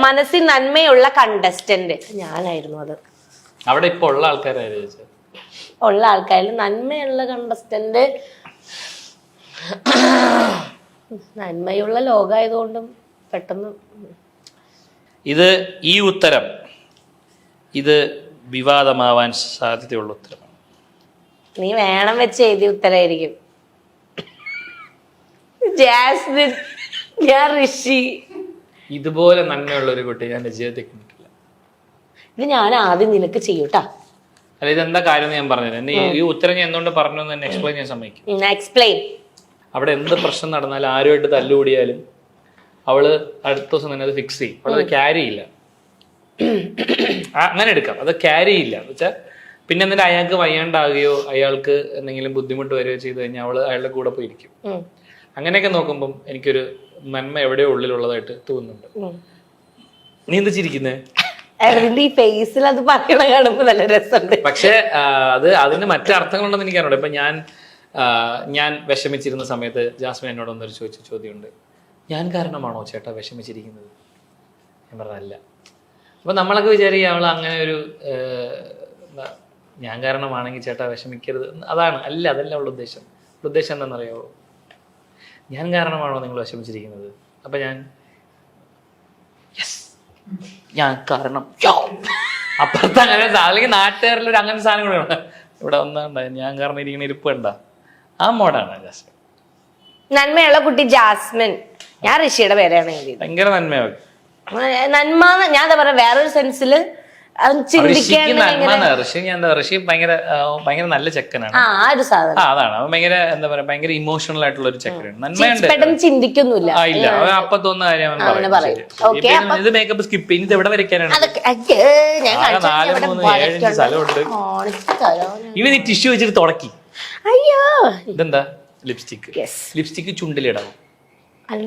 മനസ്സിൽ നന്മയുള്ള കണ്ടസ്റ്റന്റ് ഞാനായിരുന്നു. അത് അവിടെ ഇപ്പൊ ഉള്ള ആൾക്കാരായിരുന്നു ചോദിച്ചത്. ഉള്ള ആൾക്കാരിൽ നന്മയുള്ള കണ്ടസ്റ്റന്റ് നന്മയുള്ള ലോകമായതുകൊണ്ടും പെട്ടെന്ന് ഇത് ഈ ഉത്തരം ഇത് വിവാദമാവാൻ സാധ്യതയുള്ള ഉത്തരമാണ്. നീ വേണം വെച്ച് എഴുതിയ ഉത്തരമായിരിക്കും. ജാസ്മിൻ, ഞാൻ ഋഷി. ഇതുപോലെ നന്മയുള്ള ഒരു കുട്ടി ഞാൻ ജീവിതത്തിൽ കണ്ടിട്ടില്ല. ഇത് ഞാൻ ആദ്യം നിനക്ക് ചെയ്യൂട്ടാ. അല്ല, ഇതെന്താ കാര്യം ഞാൻ പറഞ്ഞത്. ഈ ഉത്തരം ഞാൻ എന്തുകൊണ്ട് പറഞ്ഞു എന്ന് എക്സ്പ്ലെയിൻ ചെയ്യാൻ സമ്മതിക്കും. എക്സ്പ്ലെയിൻ. അവിടെ എന്ത് പ്രശ്നം നടന്നാലും ആരുമായിട്ട് തല്ലുകൂടിയാലും അവള് അടുത്ത ദിവസം തന്നെ അത് ഫിക്സ് ചെയ്യും. അവളത് ക്യാരി ചെയ്യില്ല. അങ്ങനെ എടുക്കാം, അത് ക്യാരി ചെയ്യില്ല എന്ന് വെച്ചാൽ പിന്നെ എന്നിട്ട് അയാൾക്ക് വയ്യാണ്ടാകുകയോ അയാൾക്ക് എന്തെങ്കിലും ബുദ്ധിമുട്ട് വരികയോ ചെയ്തു കഴിഞ്ഞാൽ അവള് അയാളുടെ കൂടെ പോയിരിക്കും. അങ്ങനെയൊക്കെ നോക്കുമ്പം എനിക്കൊരു നന്മ എവിടെയോ ഉള്ളിലുള്ളതായിട്ട് തോന്നുന്നുണ്ട്. നീ എന്താ ചിരിക്കുന്നേ? ഈ ഫേസിൽ അത് പറയണ കാണുമ്പോ നല്ല രസമുണ്ട്. പക്ഷെ അതിന് മറ്റർത്ഥങ്ങളുണ്ടെന്ന് എനിക്ക് അറിയാം. ഇപ്പൊ ഞാൻ വിഷമിച്ചിരുന്ന സമയത്ത് ജാസ്മിൻ എന്നോട് ഒന്നൊരു ചോദിച്ച ചോദ്യമുണ്ട്, ഞാൻ കാരണമാണോ ചേട്ടാ വിഷമിച്ചിരിക്കുന്നത്? ഞാൻ പറഞ്ഞല്ല. അപ്പൊ നമ്മളൊക്കെ വിചാരിക്കുക അവൾ അങ്ങനെ ഒരു ഞാൻ കാരണമാണെങ്കിൽ ചേട്ടാ വിഷമിക്കരുത്, അതാണ്. അതല്ല അവളുടെ ഉദ്ദേശം. ഉദ്ദേശം എന്താണെന്നറിയാവോ? ഞാൻ കാരണമാണോ നിങ്ങൾ വിഷമിച്ചിരിക്കുന്നത്? അപ്പൊ ഞാൻ കാരണം അപ്പുറത്ത് അങ്ങനെ അല്ലെങ്കിൽ നാട്ടുകാരിലൊരു അങ്ങനെ സാധനം കൂടെ ഉണ്ട്. ഇവിടെ ഒന്നുണ്ട ഞാൻ കാരണം ഇരിക്കുന്ന ഇരിപ്പ് കണ്ട ആ മോഡാണ് ജാസ്മിൻ. നന്മയുള്ള കുട്ടി ജാസ്മിൻ. ഞാൻ ഋഷിയുടെ പേരാണ് എഴുതിയത്. ഭയങ്കര നന്മയാണ്. നന്മ ഞാൻ എന്താ പറയാ, വേറൊരു സെൻസില് ഋഷി ഭയങ്കര നല്ല ചെക്കനാണ്. അതാണ് അവൻ ഭയങ്കര എന്താ പറയാ ഭയങ്കര ഇമോഷണൽ ആയിട്ടുള്ള ഒരു ചെക്കനാണ്. നന്മയുണ്ട്, ചിന്തിക്കൊന്നുമില്ല. ഇല്ല അവൻ അപ്പൊ തോന്നുന്ന കാര്യം അവൻ പറയും. ഇത് മേക്കപ്പ് സ്കിപ്പ് ചെയ്ത് എവിടെ വരയ്ക്കാനാണ്? 4, 3, 7 സ്ഥലമുണ്ട്. ഇവൻ ഈ ടിഷ്യൂ വെച്ചിട്ട് തുടക്കി. അയ്യോ, ഇതെന്താ? ലിപ്സ്റ്റിക്ക് ചുണ്ടിലിടാവും.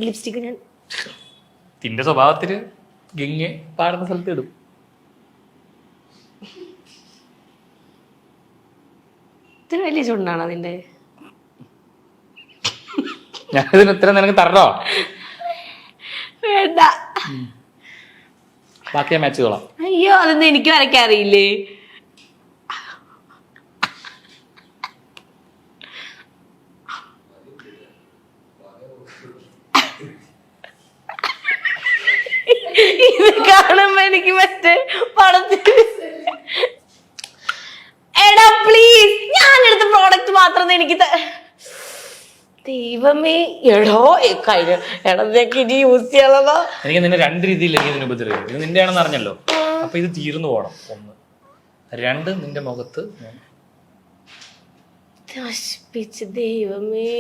ലിപ്സ്റ്റിക് ഞാൻ തിന്റെ സ്വഭാവത്തില് ഗിങ്ങ് പാടുന്ന സ്ഥലത്ത് ഇടും. ഇത്ര വലിയ ചുണ്ടാണോ നിന്റെ? ഞാനിതിന് ഉത്തരം നിനക്ക് തരണോ? വേണ്ട, ബാക്കി ഞാൻ മാച്ച് ചെയ്തോളാം. അയ്യോ, അതൊന്നും എനിക്ക് വരയ്ക്കാൻ അറിയില്ലേ. ഇത് കാണുമ്പോ എനിക്ക് മറ്റേ പടത്തിൽ എടാ പ്ലീസ് ഞാനെടുത്ത പ്രോഡക്റ്റ് മാത്രം എനിക്ക് ദൈവമേ. എടോ എടക്ക് ഇനി യൂസ് ചെയ്യാനുള്ളതോ? എനിക്ക് നിന്നെ 2 രീതിയിൽ എനിക്ക് ഇതിന് ഉപദ്രവിക്കും. ഇത് നിന്റെ ആണെന്ന് അറിഞ്ഞല്ലോ, അപ്പൊ ഇത് തീർന്നു പോകണം. 1, 2 നിന്റെ മുഖത്ത് നശിപ്പിച്ച് ദൈവമേ.